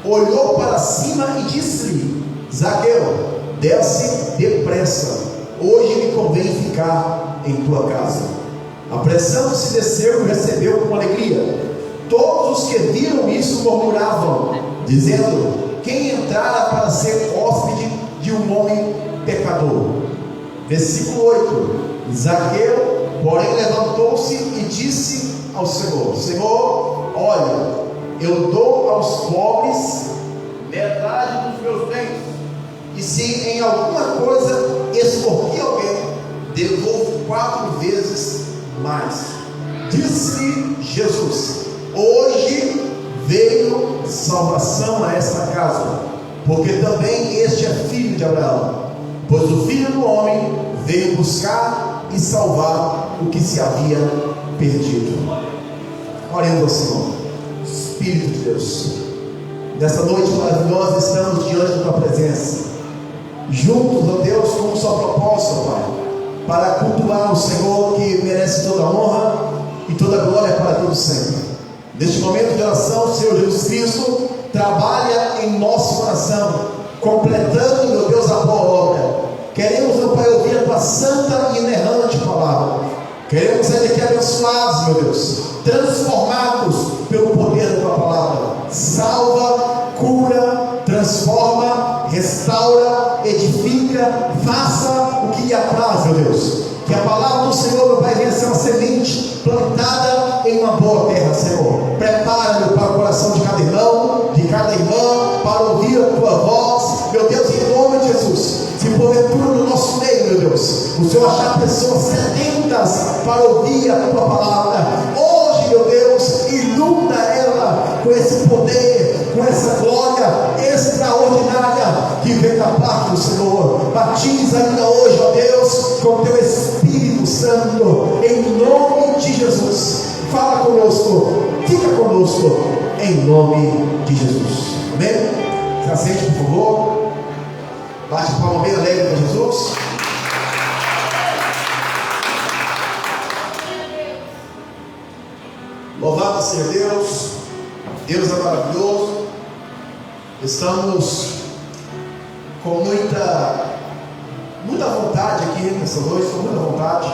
olhou para cima e disse-lhe: Zaqueu, desce depressa, hoje me convém ficar em tua casa. Apressando-se, desceu e recebeu com alegria. Todos os que viram isso murmuravam, dizendo: quem entrara para ser hóspede de um homem pecador? Versículo 8: Zaqueu, porém, levantou-se e disse ao Senhor: Senhor, olha, eu dou aos pobres metade dos meus bens, e se em alguma coisa extorquir alguém, devolvo 4 vezes mais. Disse-lhe Jesus: hoje veio salvação a esta casa, porque também este é filho de Abraão, pois o Filho do Homem veio buscar e salvar o que se havia perdido. Oremos ao Senhor. Espírito de Deus, nesta noite maravilhosa estamos diante da tua presença, juntos, ó Deus, com um só propósito, Pai, para cultuar o Senhor, que merece toda a honra e toda a glória para todos sempre. Neste momento de oração, o Senhor Jesus Cristo trabalha em nosso coração, completando, meu Deus, a boa obra. Queremos, meu Pai, ouvir a tua santa e inerrante palavra. Queremos ser aqui abençoados, meu Deus, transformados pelo poder da tua palavra. Salva, cura, transforma, restaura, edifica, faça o que lhe apraz, meu Deus. Que a palavra do Senhor, meu Pai, venha ser uma semente plantada em uma boa terra, Senhor. Prepara, meu Pai, o coração de cada irmão, de cada irmã, para ouvir a tua voz, meu Deus, em nome de Jesus. Se porventura no nosso meio, meu Deus, o Senhor achar pessoas sedentas para ouvir a tua palavra, hoje, meu Deus, inunda ela com esse poder, com essa glória extraordinária que vem da parte do Senhor. Batiza ainda hoje, ó Deus, com o teu Espírito Santo, em nome de Jesus. Fala conosco, fica conosco, em nome de Jesus. Amém? Se assente, por favor. Bate palma bem alegre para Jesus. Louvado seja Deus. Deus é maravilhoso. Estamos com muita vontade aqui nessa noite, com muita vontade,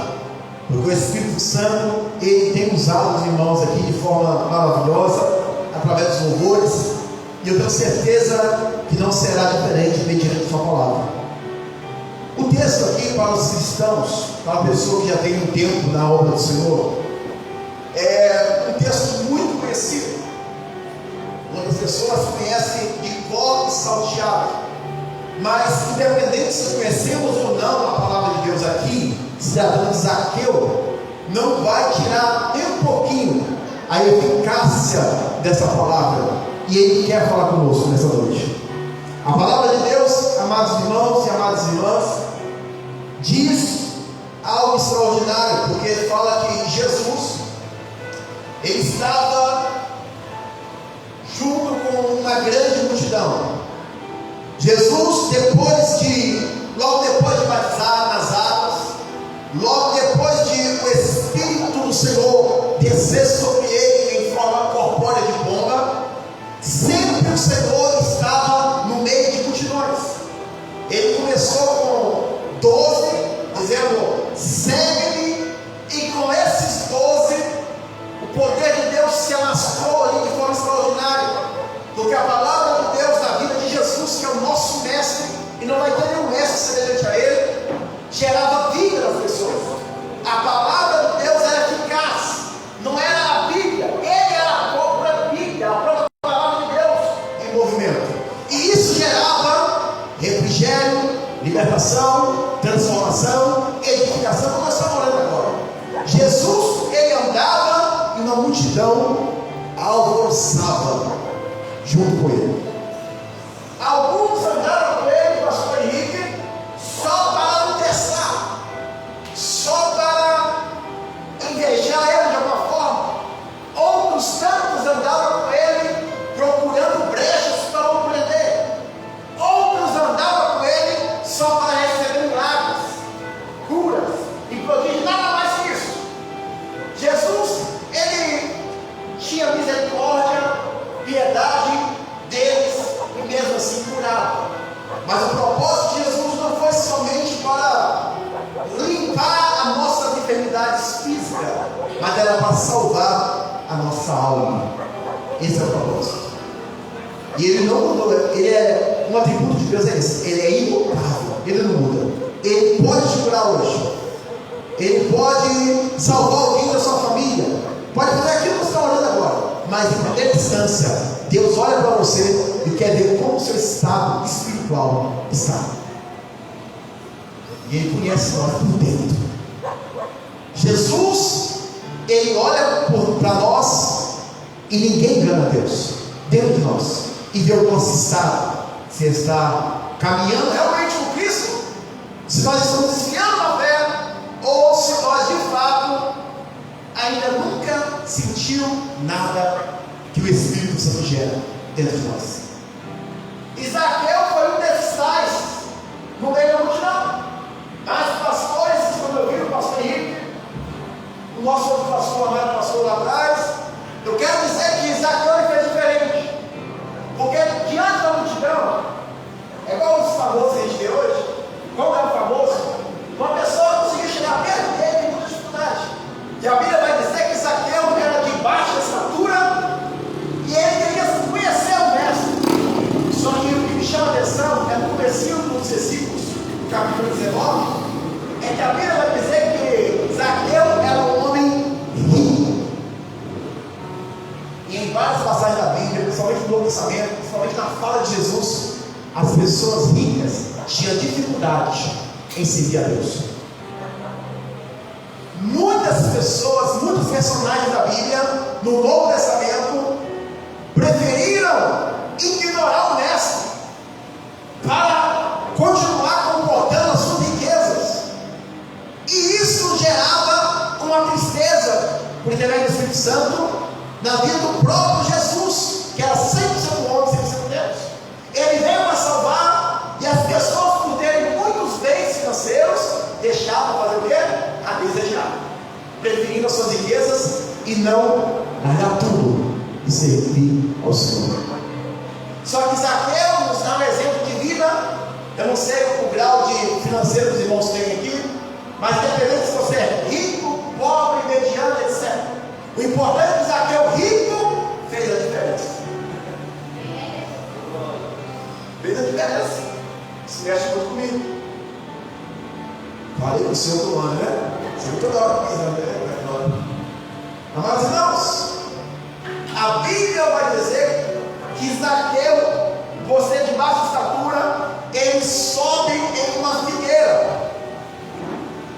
porque o Espírito Santo, ele tem usado os irmãos aqui de forma maravilhosa, através dos louvores, e eu tenho certeza que não será diferente mediante sua palavra. O texto aqui para os cristãos, para a pessoa que já tem um tempo na obra do Senhor, é um texto muito conhecido. Muitas pessoas conhecem de cor e salteado, mas independente se conhecemos ou não a palavra de Deus aqui, se tratando de Zaqueu, não vai tirar nem um pouquinho a eficácia dessa palavra. E Ele quer falar conosco nessa noite. A palavra de Deus, amados irmãos e amadas irmãs, diz algo extraordinário, porque ele fala que Jesus, ele estava junto com uma grande multidão. Jesus, logo depois de batizar nas águas, logo depois de o Espírito do Senhor descer sobre ele em forma corpórea de pomba, sempre o Senhor estava no meio de multidões. Ele começou com 12, dizendo: segue-me, e com esses 12, o poder de Deus se alastrou ali de forma extraordinária, porque a palavra de Deus na vida de Jesus, que é o nosso mestre, e não vai ter nenhum mestre semelhante a ele, gerava vida nas pessoas. A palavra de Deus era eficaz, não era a Bíblia, ele era a própria Bíblia, a própria palavra de Deus em movimento, e isso gerava refrigério, libertação, transformação, edificação, como nós estamos orando agora. Jesus, ele andava e uma multidão alvoroçava junto com ele. Alguns andaram com ele, pastor Henrique, só para o testar, só para invejar ele de alguma forma. Outros tantos andavam com ele procurando brechas para o prender. Outros andavam com ele só para receber milagres, curas e prodígios, nada mais que isso. Jesus, ele tinha misericórdia, piedade Mas o propósito de Jesus não foi somente para limpar as nossas enfermidades físicas, mas era para salvar a nossa alma. Esse é o propósito. E ele não mudou. Ele é um atributo de Deus, é esse. Ele é imutável. Ele não muda. Ele pode te curar hoje. Ele pode salvar alguém da sua família. Pode fazer aquilo que você está orando agora. Mas em primeira instância, Deus olha para você e quer ver como o seu estado espiritual está. E Ele conhece nós por dentro. Jesus, Ele olha para nós e ninguém engana Deus dentro de nós e vê o nosso estado. Se está caminhando realmente com Cristo, se nós estamos desviando na fé, ou se nós de fato ainda nunca sentiu nada que o Espírito Santo gera dentro de nós. Zaqueu foi um desses tais no meio da multidão. Mas os pastores, quando eu vi o pastor Henrique, o nosso outro pastor, não era pastor lá atrás, eu quero dizer que Zaqueu fez diferente. Porque diante da multidão, é igual os famosos que a gente vê hoje. Como é o famoso? Uma pessoa conseguiu chegar perto dele com muita dificuldade. E a Bíblia vai dizer que Zaqueu era de baixa estatura e ele queria conhecer o mestre. Só que o que me chama a atenção é no comecinho dos versículos do capítulo 19, é que a Bíblia vai dizer que Zaqueu era um homem rico. E em várias passagens da Bíblia, principalmente no Novo Testamento, principalmente na fala de Jesus, as pessoas ricas tinham dificuldade em servir a Deus. Muitas pessoas, muitos personagens da Bíblia, no Novo Testamento, preferiram ignorar o mestre para continuar comportando as suas riquezas, e isso gerava uma tristeza por intermédio do Espírito Santo na vida do próprio Jesus, que era 100% homem, 100% Deus. Ele veio para salvar, e as pessoas, por terem muitos bens financeiros, deixavam fazer o quê? A desejar, preferindo as suas riquezas e não largar tudo e servir ao Senhor. Só que Zaqueu nos dá um exemplo de vida. Eu não sei o grau de financeiro que os irmãos têm aqui, mas independente se você é rico, pobre, mediano, etc. O importante é que Zaqueu rico fez a diferença. Fez a diferença. Isso mexe muito comigo. Falei com o Senhor do ano, né? Você viu toda hora pensando, né? Amados irmãos, a Bíblia vai dizer que Zaqueu, você de baixa estatura, ele sobe em uma figueira.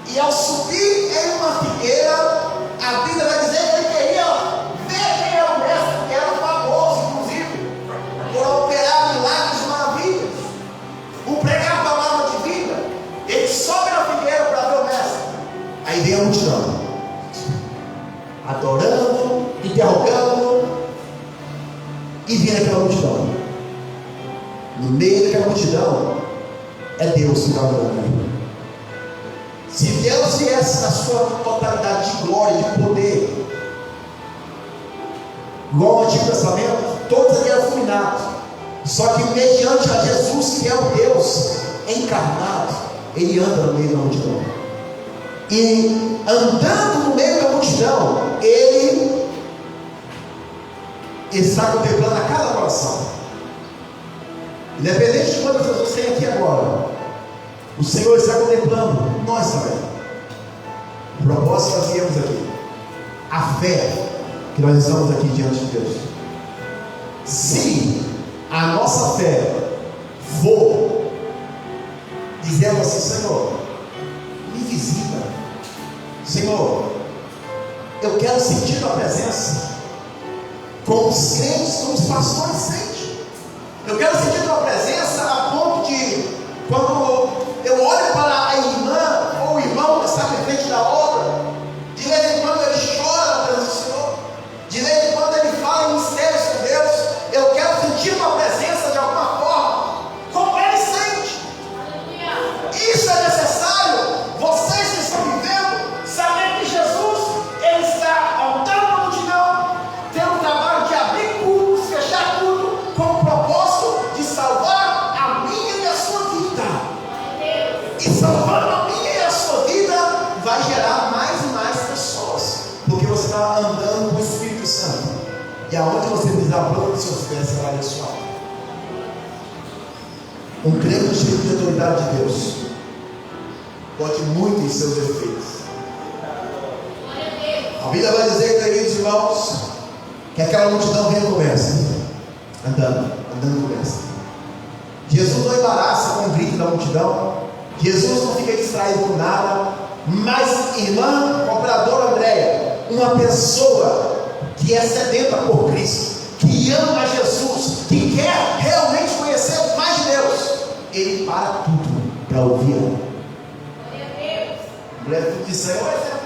E ao subir em uma figueira, a Bíblia vai dizer que ele queria ver quem era o mestre, que era famoso, inclusive, por operar milagres e maravilhas, por pregar a palavra de vida. Ele sobe na figueira para ver o mestre. Aí vem a multidão, adorando, interrogando, e vem aquela multidão. No meio daquela multidão é Deus que está adorando. Se Deus viesse na sua totalidade de glória, de poder, igual ao Antigo Testamento, todos aqui eram fulminados. Só que mediante a Jesus, que é o Deus encarnado, Ele anda no meio da multidão. E andando no meio da multidão, Ele está contemplando a cada coração. Independente de quantas pessoas tem aqui agora, o Senhor está contemplando nós também. O propósito que nós viemos aqui, a fé que nós estamos aqui diante de Deus. Se a nossa fé for dizendo assim: Senhor, me visita, Senhor, eu quero sentir tua presença, como os crentes, como os pastores sentem. Eu quero sentir tua presença a ponto de, quando eu olho para a irmã ou o irmão que está na frente da obra, de vez em quando ele chora na presença do Senhor, de vez em quando ele fala em mistérios com Deus, eu quero sentir tua presença de alguma forma, como ele sente. Isso é necessário. Vocês que estão vivendo, sabendo que Jesus, Ele está andando na multidão, tendo o trabalho de abrir cultos, fechar culto, com o propósito de aonde você pisar a planta dos seus pés será abençoado. Um crente cheio de autoridade de Deus pode muito em seus efeitos. A Bíblia vai dizer, queridos irmãos, que aquela multidão vem e começa andando começa. Jesus não embaraça com o grito da multidão, Jesus não fica distraído com nada. Mas, irmã cooperadora Andréia, uma pessoa que é sedenta por Cristo, que ama Jesus, que quer realmente conhecer mais de Deus, ele para tudo para ouvir ela. Mulher tudo isso aí é um exemplo.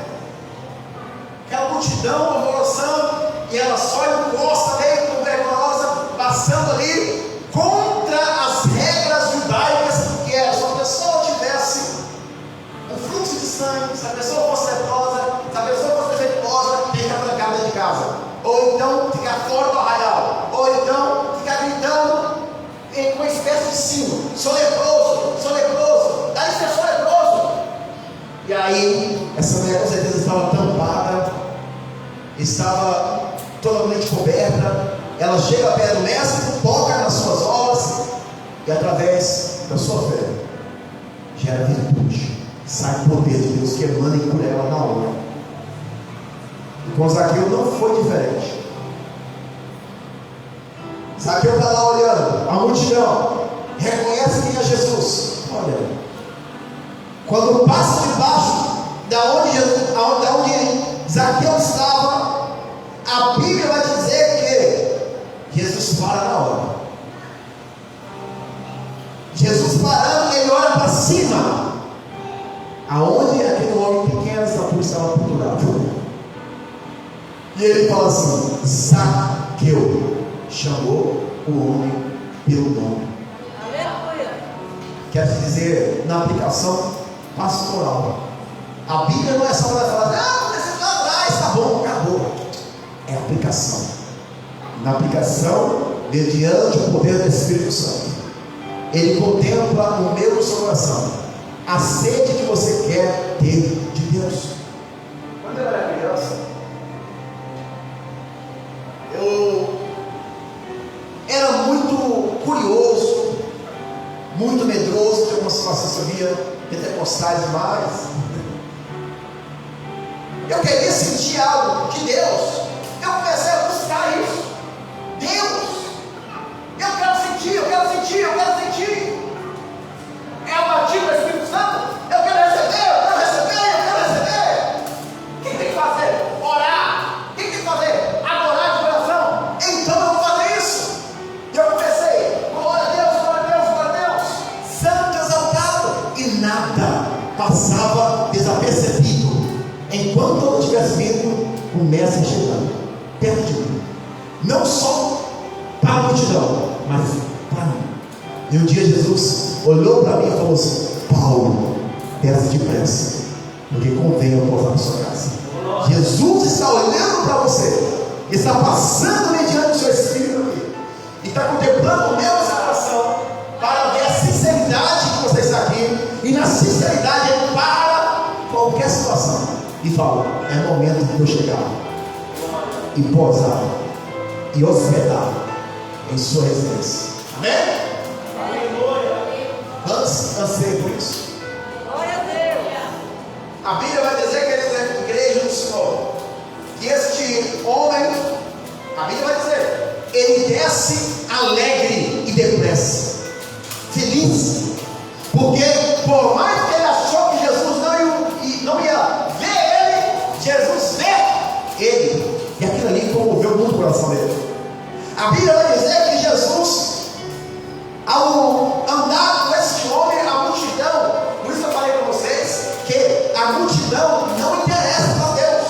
Aquela multidão alvoroçando, e ela só encosta meio com vergonhosa, passando ali contra as regras judaicas, que era, se a pessoa tivesse um fluxo de sangue, se a pessoa fosse leprosa, se a pessoa fosse defeituosa, tem que ficar trancada dentro de casa, ou então ficar fora do arraial, ou então ficar gritando com uma espécie de sino: sou leproso, dá licença, sou leproso. E aí, essa mulher com certeza estava tampada, estava totalmente coberta. Ela chega perto do mestre, toca nas suas obras, e através da sua fé gera virtude, sai o poder de Deus que emana e cura ela na hora. E com Zaqueu não foi diferente. Zaqueu está lá olhando, a multidão reconhece quem é Jesus. Olha, quando passa debaixo da onde Zaqueu estava, a Bíblia vai dizer que Jesus para na hora. Jesus parando, ele olha para cima, aonde aquele homem pequeno estava pendurado, e ele fala assim: Zaqueu. Chamou o homem pelo nome. Quer dizer, na aplicação pastoral, a Bíblia não é só para falar: não, mas lá atrás, tá bom, acabou. É aplicação. Na aplicação, mediante o poder do Espírito Santo, ele contempla no meu coração a sede que você quer ter de Deus. Quando eu era criança, eu era muito curioso, muito medroso de algumas situações que eu via pentecostais demais. Eu queria sentir algo de Deus. Eu comecei a buscar isso. Deus, eu quero sentir. É o batismo do Espírito Santo. Eu quero receber. O que tem que fazer? Orar. O que tem que fazer? Adorar de coração. Então eu vou fazer isso. E eu comecei: glória a Deus, santo, exaltado. E nada passava desapercebido, enquanto eu não estivesse vendo o mestre chegando perto de mim, não só para a multidão, mas para mim. E um dia Jesus olhou para mim e falou assim: Paulo, desce depressa, porque convém eu pousar na sua casa. Jesus está olhando para você, está passando mediante o seu espírito aqui, e está contemplando o meu coração, para ver a sinceridade que você está aqui, e na sinceridade ele para qualquer situação e fala: é momento de eu chegar e pousar e hospedar em sua residência. Amém? Vamos anseio por isso. Glória a Deus. A Bíblia vai dizer que ele é igreja do Senhor, que este homem, a Bíblia vai dizer, ele desce alegre e depressa, feliz, porque por mais que ele achou que Jesus não ia ver ele, Jesus vê ele, e aquilo ali comoveu muito o coração dele. A Bíblia vai dizer que Jesus, ao andar com esse homem, a multidão, por isso eu falei para vocês que a multidão não interessa para Deus.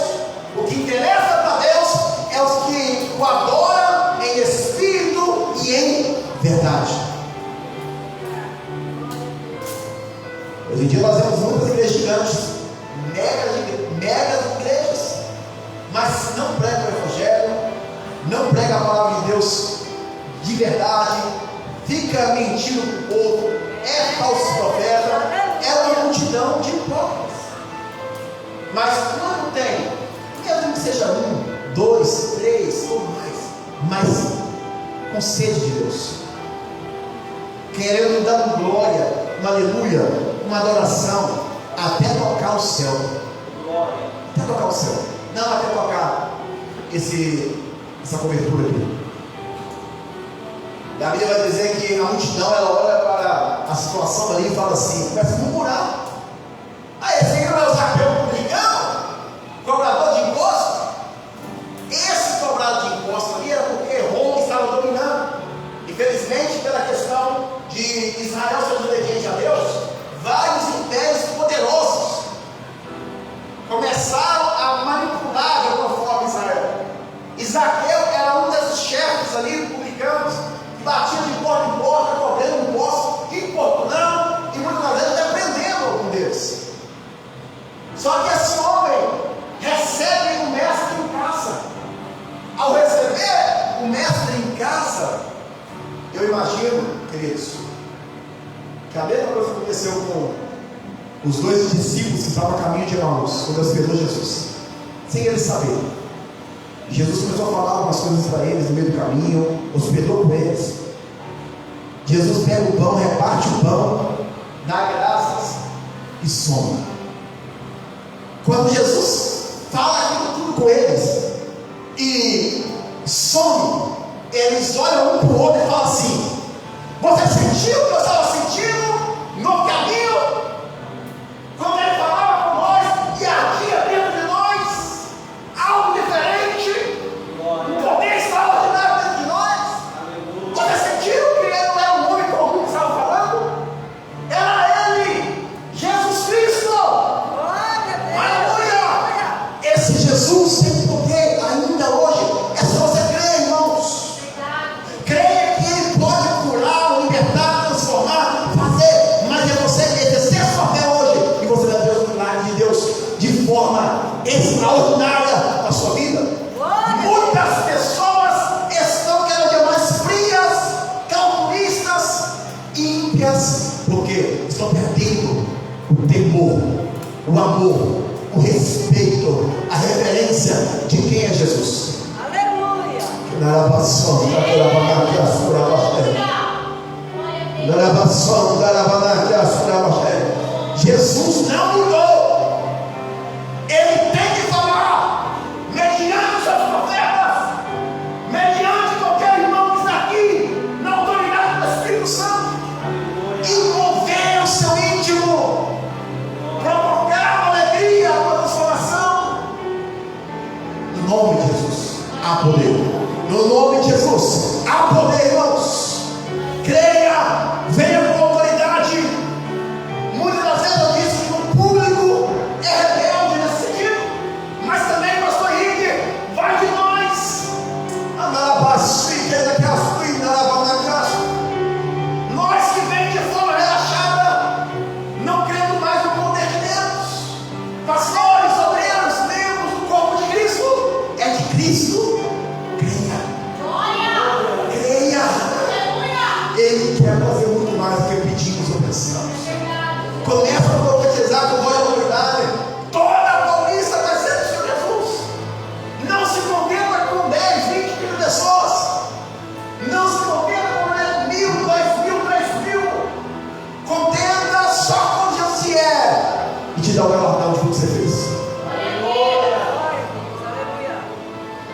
O que interessa para Deus é os que o adoram em espírito e em verdade. Hoje em dia nós vemos muitas igrejas gigantes, megas igrejas, mas não pregam o Evangelho, não pregam a palavra de Deus de verdade, fica mentindo para o povo, é falso profeta, é uma multidão de hipócritas. Mas quando tem, mesmo que seja 1, 2, 3 ou mais, mas com sede de Deus, querendo dar uma glória, uma aleluia, uma adoração, até tocar o céu. Até tocar o céu. Não até tocar essa cobertura aqui. A Bíblia vai dizer que a multidão, ela olha para a situação ali e fala assim, começa a murmurar. Esse aqui não é o Zaqueu publicano, cobrador de imposto? Esse cobrador de imposto ali era porque Roma estava dominando. Infelizmente, pela questão de Israel ser desobediente a Deus, vários impérios poderosos começaram a manipular de alguma forma Israel. E Zaqueu era um desses chefes ali, publicanos, que batia de porta em porta, cobrando imposto, importunando, e muitas vezes até prendendo algum deles. Só que esse homem recebe o mestre em casa. Ao receber o mestre em casa, eu imagino, queridos, que a mesma coisa aconteceu com os dois discípulos que estavam a caminho de Emaús, quando hospedou Jesus, sem eles saberem. Jesus começou a falar algumas coisas para eles no meio do caminho, hospedou com eles. Jesus pega o pão, reparte o pão, dá graças e some. Quando Jesus fala aquilo tudo com eles e some, eles olham um para o outro e falam assim: você sentiu o que eu estava sentindo no caminho? Quando ele falava com nós e ardia dentro de nós algo diferente, o poder extraordinário dentro de nós. Você sentiu que ele não era um homem comum que estava falando? Era ele, Jesus Cristo. Aleluia! Esse Jesus tem poder ainda hoje. É só você crer, irmãos. Creia que ele pode curar, libertar, transformar, fazer. Mas é você exercer sua fé hoje e você vai ver os milagres de Deus de forma extraordinária na sua vida. Muitas pessoas estão cada dia mais frias, calculistas e ímpias, porque estão perdendo o temor, o amor, o respeito, a reverência de quem é Jesus. Aleluia! Jesus não mudou. Ele tem que falar mediante os seus profetas, mediante qualquer irmão que está aqui, na autoridade do Espírito Santo, envolver o seu íntimo, provocar uma alegria, uma transformação. No nome de Jesus há poder. No nome de Jesus há poder, irmãos. Creia, venha com autoridade. Muitas das vezes eu disse que o público é rebelde nesse sentido, mas também, pastor Henrique, vai de nós. Nós que vem de forma relaxada, não crendo mais no poder de Deus. Pastores, obreiros, membros do corpo de Cristo, é de Cristo. Creia. Ele quer fazer muito mais do que pedimos ou pensamos. Começa a profetizar com boa autoridade. Toda a paulista vai ser do Senhor Jesus. Não se contenta com 10, 20 mil pessoas. Não se contenta com 1.000, 2.000, 3.000. Contenta só quando Jesus vier e te dá o galardão de tudo que você fez.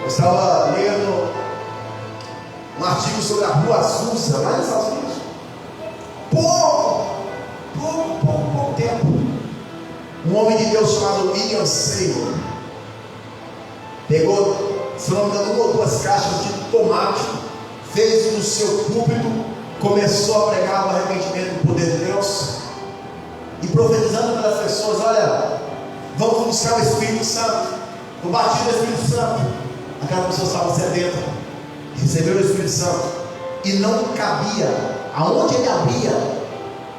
Eu estava lendo um artigo sobre a Rua Azusa, lá nos Estados Unidos. Pouco tempo, um homem de Deus chamado William Seymour pegou, se não me engano, 1 ou 2 caixas de tomate, fez no seu púlpito, começou a pregar o arrependimento do poder de Deus e profetizando para as pessoas: olha, vamos buscar o Espírito Santo, o batismo do Espírito Santo. Aquela pessoa estava sedenta, recebeu o Espírito Santo e não cabia, aonde ele abria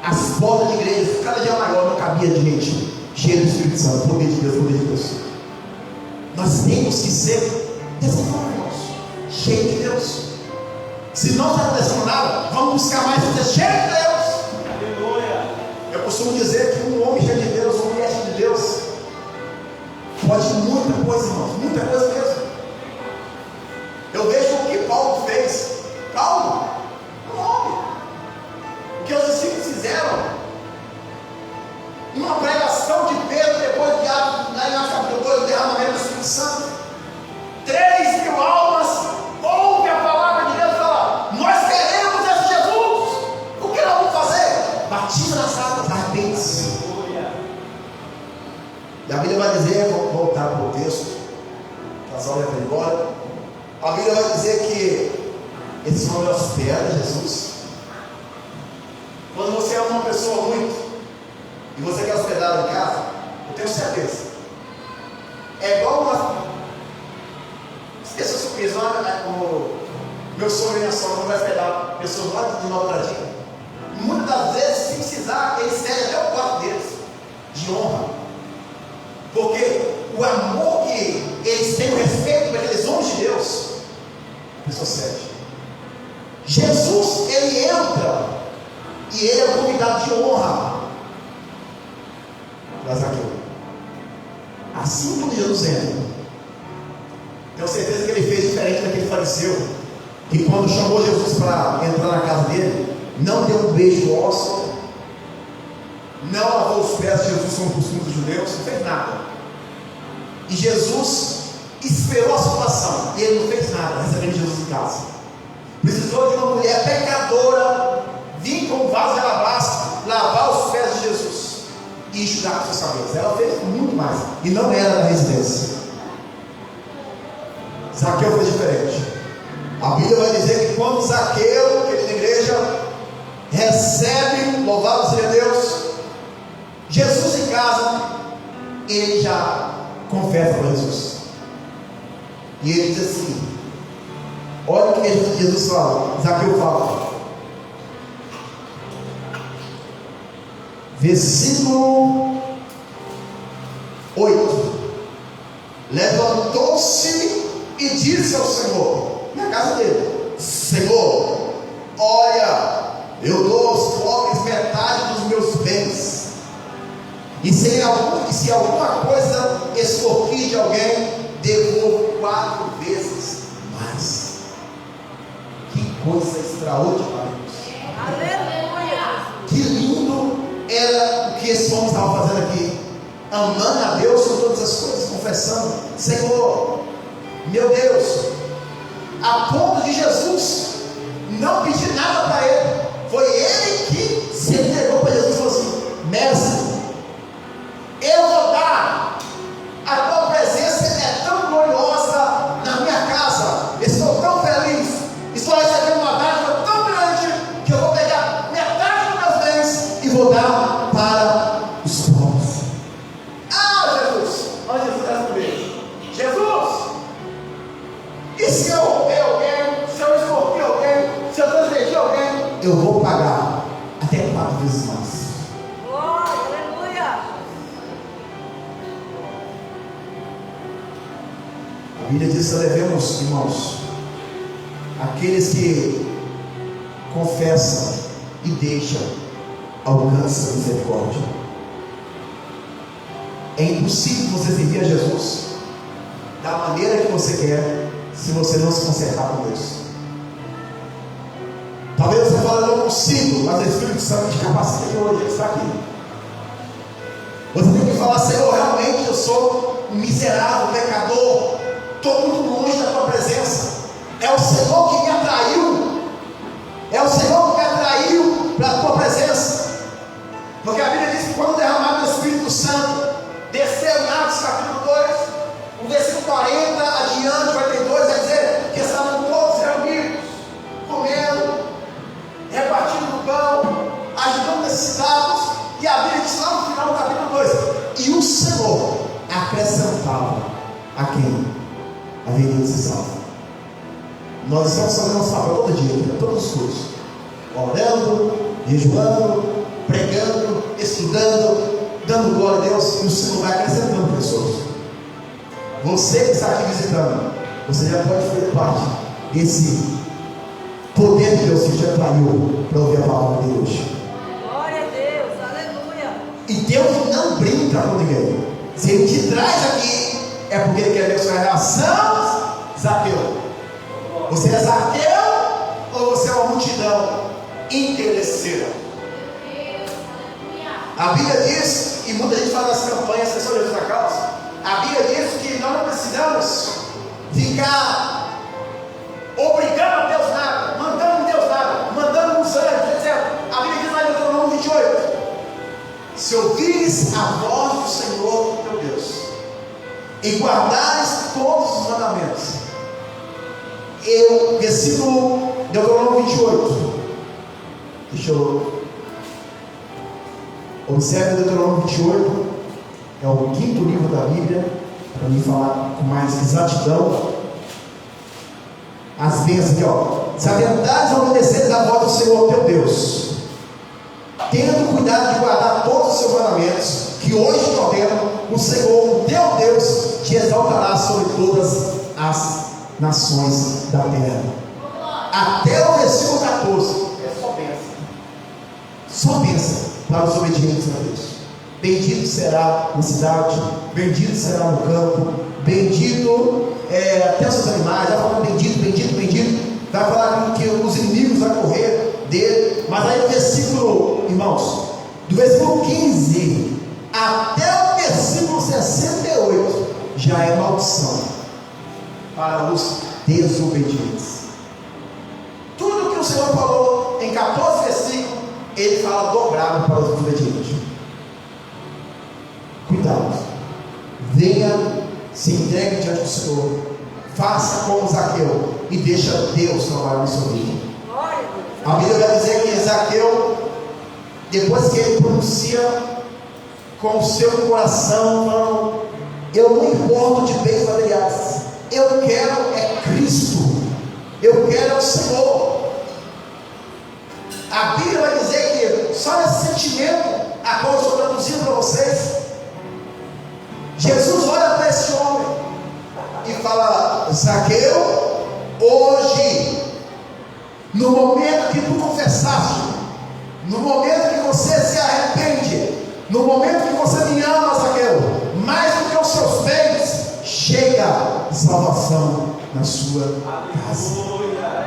as portas de igreja, cada dia maior, não cabia de gente cheia do Espírito Santo. Poder de Deus, poder de Deus. Nós temos que ser dessa forma, irmãos, cheio de Deus. Se não está acontecendo nada, vamos buscar mais ser cheio de Deus. Aleluia. Eu costumo dizer que um homem cheio de Deus, uma mulher cheia de Deus, pode muita coisa, irmãos, muita coisa mesmo. Eu vejo o que Paulo vai dizer, vamos voltar para o texto, o casal já foi embora. A Bíblia vai dizer que esse homem hospeda Jesus. Quando você ama uma pessoa muito e você quer hospedá-la em casa, eu tenho certeza, é igual uma. Esqueça surpresa, o meu sogro e minha sogra vai hospedar pessoas lá de Nova Bradinha. Muitas das vezes, se precisar, eles cedem até o quarto deles, de honra, porque o amor que eles têm, o respeito por aqueles homens de Deus, a pessoa cede. Jesus, ele entra e ele é o convidado de honra para Zaqueu. Assim como Jesus entra, tenho certeza que ele fez diferente daquele fariseu que, quando chamou Jesus para entrar na casa dele, não deu um beijo ósseo, não lavou os pés de Jesus como costume dos judeus, não fez nada. E Jesus esperou a situação e ele não fez nada, recebendo Jesus em casa. Precisou de uma mulher pecadora vir com um vaso de alabastro, lavar os pés de Jesus e enxugar com seus cabelos. Ela fez muito mais, e não era da residência. Zaqueu foi diferente. A Bíblia vai dizer que quando Zaqueu, querida igreja, recebe, louvado seja Deus, Jesus em casa, ele já confessa para Jesus. E ele diz assim: olha o que Jesus fala, Zaqueu fala, versículo 8: levantou-se e disse ao Senhor, na casa dele: Senhor, olha, eu dou aos pobres metade dos meus bens, e se alguma coisa extorquir de alguém, devolvo 4 vezes mais. Que coisa extraordinária! Aleluia! Que lindo era o que esse homem estava fazendo aqui, amando a Deus com todas as coisas, confessando: Senhor, meu Deus, a ponto de Jesus não pedir nada para ele, foi ele que se entregou para Jesus e falou assim: mestre, eu vou dar, a tua presença é tão gloriosa na minha casa, estou tão feliz, estou recebendo uma dádiva tão grande, que eu vou pegar metade dos meus bens e vou dar para os pobres. Ah, Jesus, olha Jesus responder: Jesus, e se eu roubei alguém, se eu extorquei alguém, se eu transgredi alguém, eu vou pagar até 4 vezes mais. A Bíblia diz que devemos, irmãos, aqueles que confessam e deixam, alcançam a misericórdia. É impossível você servir a Jesus da maneira que você quer, se você não se consertar com Deus. Talvez você fale: não consigo, mas o Espírito Santo te capacita, que hoje ele está aqui. Você tem que falar: Senhor, realmente eu sou um miserável, pecador, estou muito longe da tua presença. É o Senhor que me atraiu, é o Senhor que me atraiu para a tua presença. Porque a Bíblia diz que quando derramado o Espírito Santo desceu em Atos capítulo 2, o versículo 40 adiante, 42, vai dizer que estavam todos reunidos, comendo, repartindo do pão, ajudando necessitados. E a Bíblia diz lá no final do capítulo 2: e o Senhor acrescentava a quem haveria de ser salvo. Nós estamos fazendo nosso papel todo dia, todos os cursos, orando, jejuando, pregando, estudando, dando glória a Deus, e o Senhor vai acrescentando pessoas. Você que está aqui visitando, você já pode fazer parte desse poder de Deus que te atraiu para ouvir a palavra de hoje. Glória a Deus, aleluia. E Deus não brinca com ninguém. Se Ele te traz aqui, é porque Ele quer ver a sua reação. Zaqueu, você é Zaqueu ou você é uma multidão interesseira? A Bíblia diz, e muita gente fala nas campanhas sobre essa causa, a Bíblia diz que nós não precisamos ficar obrigando a Deus nada, mandando em Deus nada, mandando nos anjos, etc. A Bíblia diz lá em Deuteronômio 28: se ouvires a voz do Senhor teu Deus, e guardares todos os mandamentos. Versículo Deuteronômio 28. Deixa eu. Observe Deuteronômio 28. É o 5º livro da Bíblia. Para mim falar com mais exatidão. As bênçãos aqui, ó. Se atentares a obedecer a voz do Senhor teu Deus, tendo cuidado de guardar todos os seus mandamentos, que hoje te ordeno, o Senhor, o teu Deus, te exaltará sobre todas as nações da terra. Até o versículo 14. É só bênção. Só bênção para os obedientes a Deus. Bendito será na cidade, bendito será no campo, bendito até os seus animais. Vai falar bendito, bendito, bendito. Vai falar que os inimigos vão correr dele. Mas aí o versículo, irmãos, do versículo 15 até o versículo 68 já é maldição para os desobedientes. Tudo que o Senhor falou em 14 versículos, ele fala dobrado para os desobedientes. Cuidado, venha, se entregue diante do Senhor, faça como Zaqueu e deixa Deus trabalhar na sua vida. A Bíblia vai dizer que Zaqueu, depois que ele pronuncia com o seu coração, não, eu não importo de bens materiais, eu quero é Cristo, eu quero é o Senhor. A Bíblia vai dizer que só esse sentimento, a qual eu estou traduzindo para vocês, Jesus olha para esse homem e fala: Zaqueu, hoje, no momento que tu confessaste, no momento que você se arrepende, no momento que você me ama, Zaqueu, mais do que os seus bens, chega salvação na sua casa. Aleluia.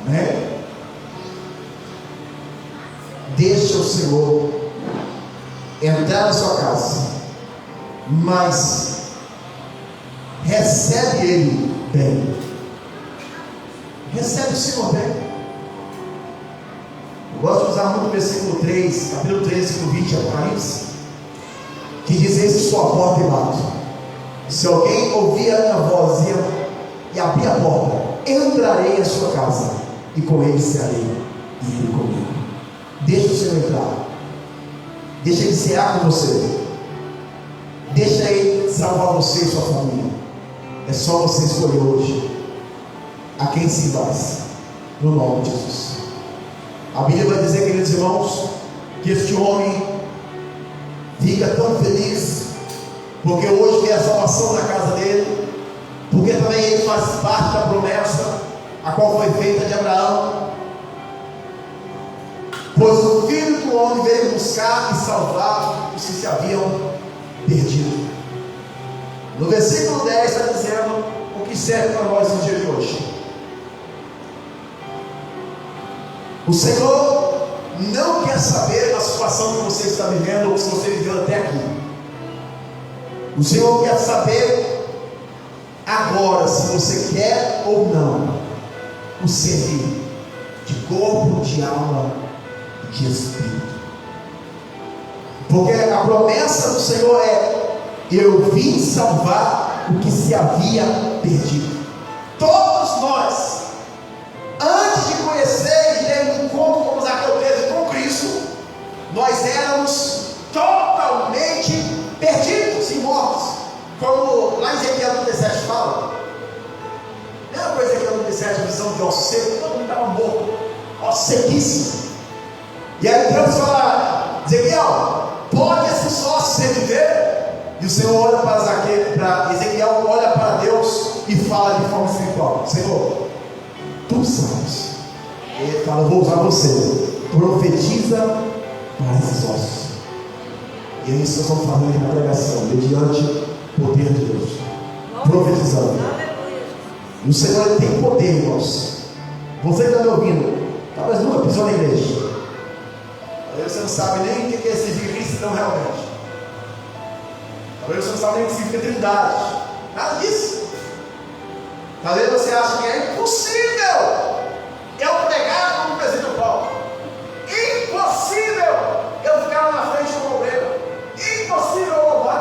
Amém? Deixa o Senhor entrar na sua casa, mas recebe Ele bem. Recebe o Senhor bem. Eu gosto de usar muito o versículo 3, capítulo 3, versículo 20 de Apocalipse, que diz: eis que sua porta e bato. Se alguém ouvir a minha voz e abrir a porta, entrarei em sua casa, e com ele cearei, e ele comigo. Deixa o Senhor entrar. Deixa Ele cear com você. Deixa Ele salvar você e sua família. É só você escolher hoje a quem se faz, no nome de Jesus. A Bíblia vai dizer, queridos irmãos, que este homem fica tão feliz, porque hoje vem a salvação na casa dele, porque também ele faz parte da promessa a qual foi feita de Abraão. Pois o Filho do Homem veio buscar e salvar os que se haviam perdido. No versículo 10 está dizendo o que serve para nós no dia de hoje. O Senhor não quer saber a situação que você está vivendo ou se você viveu até aqui. O Senhor quer saber agora se você quer ou não o servir de corpo, de alma, de espírito. Porque a promessa do Senhor é: eu vim salvar o que se havia perdido. Todos nós, antes de conhecer e ter um encontro como Zaqueu teve com Cristo, nós éramos totalmente perdidos e mortos. Como lá em Ezequiel 37 fala. Lembra com Ezequiel 37, a visão de osso seco? Todo mundo estava morto, osso sequíssimo. E aí Deus fala: Ezequiel, pode esses ossos reviver? E o Senhor olha para Ezequiel, olha para Deus e fala de forma espiritual: Senhor, tu sabes. E ele fala: vou usar você, profetiza para esses ossos. E é isso que nós estamos fazendo aqui na pregação, mediante o poder de Deus, profetizando. E o Senhor, ele tem poder, irmãos. Você que está me ouvindo, talvez nunca pisou na igreja, talvez você não sabe nem o que é servir cristão realmente, talvez você não sabe nem o que significa trindade, nada disso. Talvez você ache que é impossível eu pregar como o presbítero Paulo, impossível eu ficar lá na frente como obreiro, impossível eu louvar.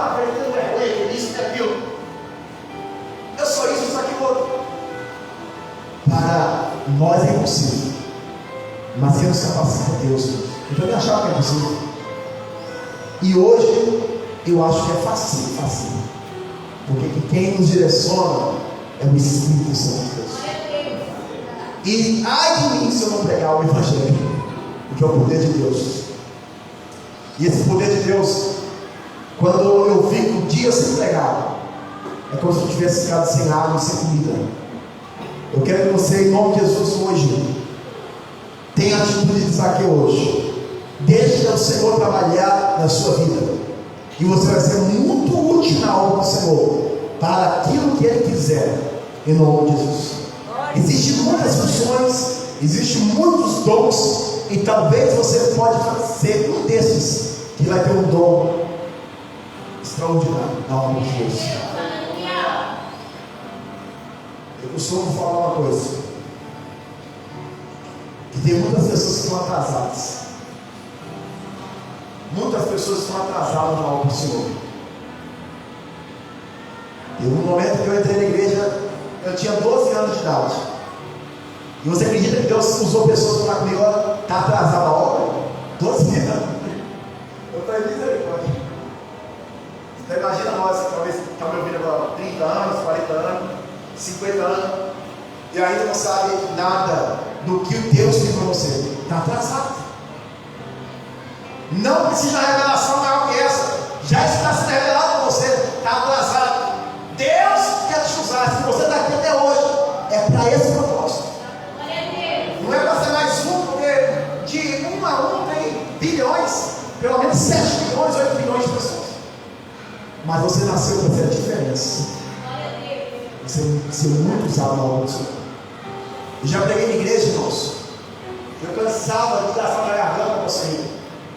impossível. Mas quem nos capacita é Deus. Eu também achava que é possível. E hoje eu acho que é fácil. Porque quem nos direciona é o Espírito Santo de Deus. E ai de mim se eu não pregar o Evangelho, porque é o poder de Deus. E esse poder de Deus, quando eu fico dias sem pregar, é como se eu tivesse ficado sem água e sem comida. Eu quero que você, em nome de Jesus, hoje tenha a atitude de Zaqueu hoje. Deixe o Senhor trabalhar na sua vida, e você vai ser muito útil na obra do Senhor, para aquilo que Ele quiser, em nome de Jesus. Existem muitas funções, existem muitos dons, e talvez você pode ser um desses que vai ter um dom extraordinário na obra de Deus. Eu costumo falar uma coisa, que tem muitas pessoas que estão atrasadas. Muitas pessoas estão atrasadas na obra do Senhor. E no momento que eu entrei na igreja, eu tinha 12 anos de idade. E você acredita que Deus usou pessoas para falar comigo, está atrasada a obra? 12 anos. Eu falei, misericórdia. Então imagina nós, que talvez estamos me ouvindo agora 30 anos, 40 anos, 50 anos, e ainda não sabe nada do que Deus tem para você. Está atrasado. Não precisa de revelação maior que essa. Já está sendo revelado para você. Está atrasado. Deus quer te usar. Se você está aqui até hoje, é para esse propósito. Não é para ser mais um, porque de 1 a 1 tem bilhões, pelo menos 7 bilhões, 8 bilhões de pessoas. Mas você nasceu para fazer a diferença. Você ser muito usado na obra do Senhor. Eu já preguei na igreja, irmãos. Eu cansava de dar essa garganta para você.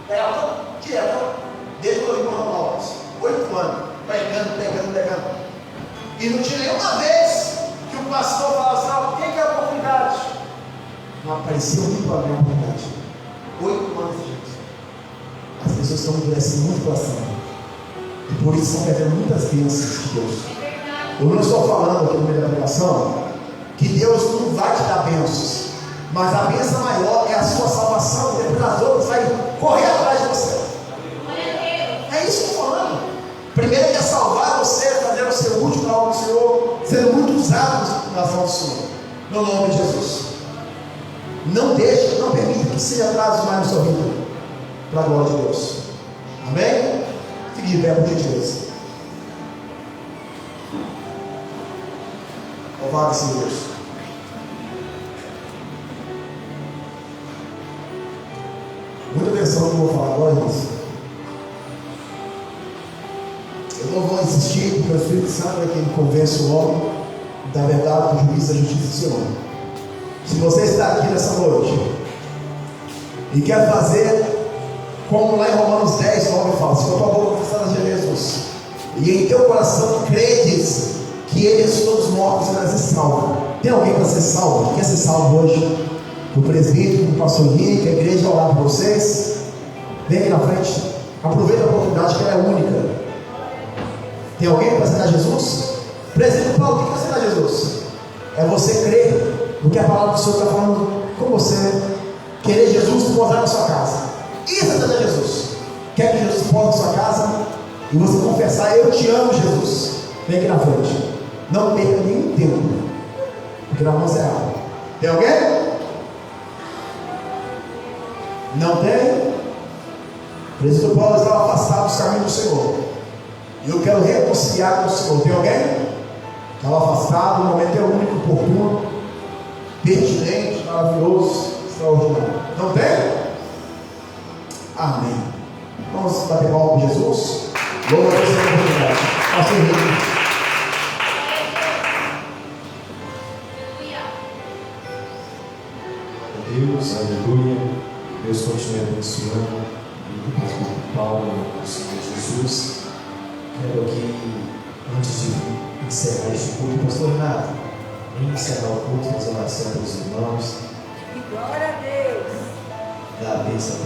Pregava direto, desde o irmão Ronaldo, 8 anos, pregando. E não tinha nenhuma vez que o pastor falava assim, quem quer a oportunidade? Não apareceu nem para ver a oportunidade. 8 anos, gente. As pessoas estão endurecendo muito o coração. E por isso estão perdendo muitas bênçãos de Deus. Eu não estou falando aqui no meio da pregação que Deus não vai te dar bênçãos, mas a bênção maior é a sua salvação, e depois as outras vai correr atrás de você. É isso que eu estou falando. Primeiro é salvar você, fazer o seu útil na obra do Senhor, sendo muito usado nas mãos do Senhor, no nome de Jesus. Não deixe, não permita que seja atraso mais na sua vida, para a glória de Deus. Amém? Fique de pé, por gentileza. Louvado seja Deus. Muita atenção no que eu vou falar agora, irmãos. Eu não vou insistir, porque o Espírito Santo é quem convence o homem da verdade, do juízo, da justiça do Senhor. Se você está aqui nessa noite e quer fazer como lá em Romanos 10, 9 fala, se com a tua boca confessar a Jesus e em teu coração credes que Ele ressuscitou dos mortos, você vai ser salvo. Tem alguém para ser salvo? Quer ser salvo hoje? O presbítero, o pastor Henrique, a igreja vai orar por vocês. Vem aqui na frente. Aproveita a oportunidade, que ela é única. Tem alguém para aceitar Jesus? Presbítero Paulo, o que é aceitar Jesus? É você crer no que a palavra do Senhor está falando com você. Querer Jesus posar na sua casa. Isso é aceitar Jesus. Quer que Jesus pose na sua casa e você confessar, eu te amo, Jesus. Vem aqui na frente. Não perca nenhum tempo, porque nós vamos errar. Tem alguém? Não tem? O presbítero Paulo estava afastado dos caminhos do Senhor, e eu quero reconciliar com o Senhor. Tem alguém? Estava afastado, o momento é único, oportuno, pertinente, maravilhoso, extraordinário. Não tem? Amém. Vamos bater palma com Jesus. Louva a Deus pela oportunidade. Pastor Henrique. Deus, aleluia. Deus continue abençoando o presbítero Paulo, o Senhor Jesus. Quero aqui, antes de encerrar este culto, pastor Renato, encerrar o culto, fazer oração para os irmãos. Glória a Deus. Dá a bênção para